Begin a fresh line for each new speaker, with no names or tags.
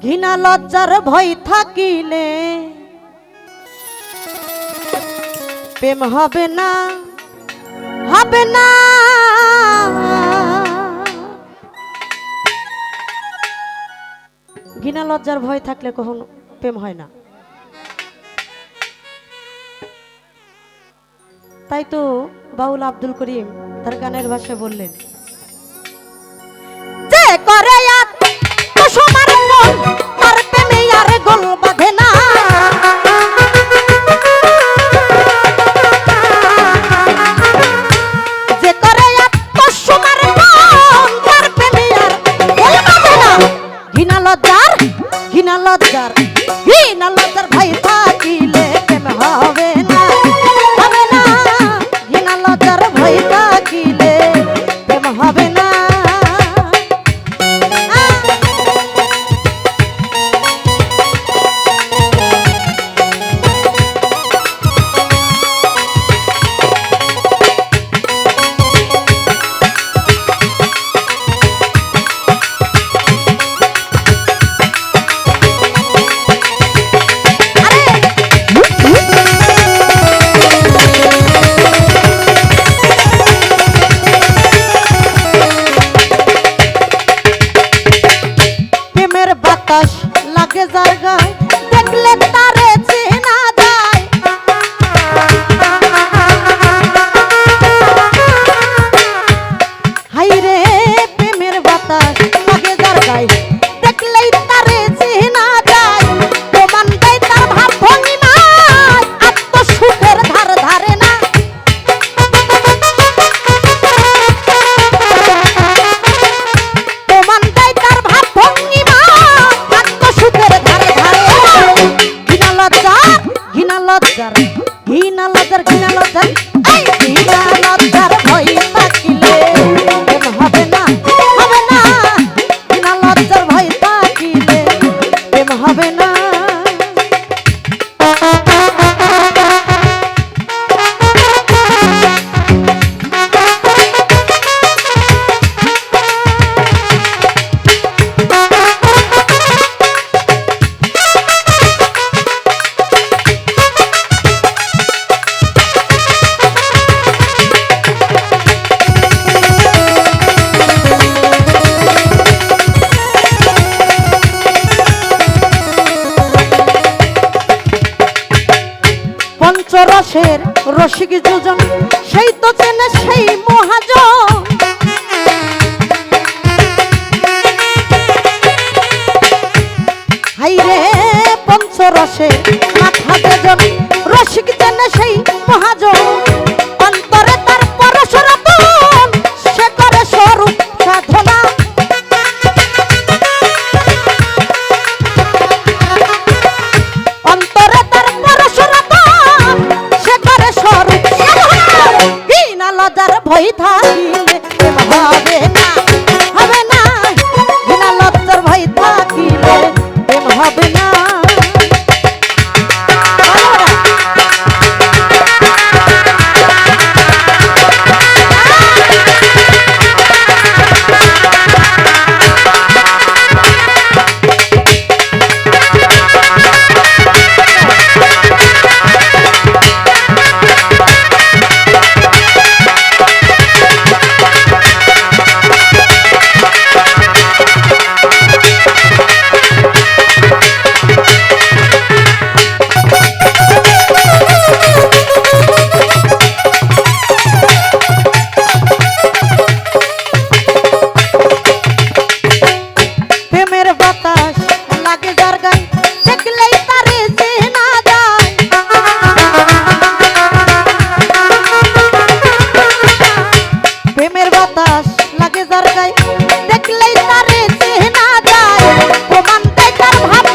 ঘৃণা লজ্জার ভয় থাকিলে প্রেম হবে না, হবে না। ঘৃণা লজ্জার ভয় থাকলে কখনো প্রেম হয় না। তাই তো বাউল আব্দুল করিম তার গানের ভাষায় বললেন, যে করে আত্মসমর্পণ তার প্রেমে আর গোল বাঁধে না। যে করে আত্মসমর্পণ তার প্রেমে আর গোল বাঁধে না। ঘৃণা লজ্জার ভয় থাকিলে প্রেম হবে না, হবে না। ঘৃণা লজ্জার ভয় থাকিলে প্রেম হবে না। লাগে জায়গায় দেখলে তারে চেনা যায়। হাইরে প্রেমের বাতাস লাগে জায়গায় দেখলেই তারে চেনা যায়। প্রমাণ দেয় তার ভাব ভঙ্গিমায় আত্মসুখের ধার ধারে না। প্রমাণ দেয় তার ভাব ভঙ্গিমা ভয় থাকিলে প্রেম হবে না, হবে না। ঘৃণা লজ্জার ভয় থাকিলে প্রেম হবে না। পঞ্চরসের রসিক যোজন সেই তো চেনে সেই মহাজন। হাইরে পঞ্চরসের মাথা যোজন রসিক চেনে সেই মহাজন। অন্তরে তার পরশ রতন সে করে স্বরূপ সাধনা। অন্তরে তার পরশ রতন সে করে স্বরূপ সাধনা। ঘৃণা লজ্জার ভয় থাকিলে প্রেম হবে না, হবে না। ঘৃণা লজ্জার ভয় থাকিলে প্রেম হবে না। লাগে যার গায়ে দেখলেই তারে চেনা যায়। প্রমাণ দেয় তার ভাব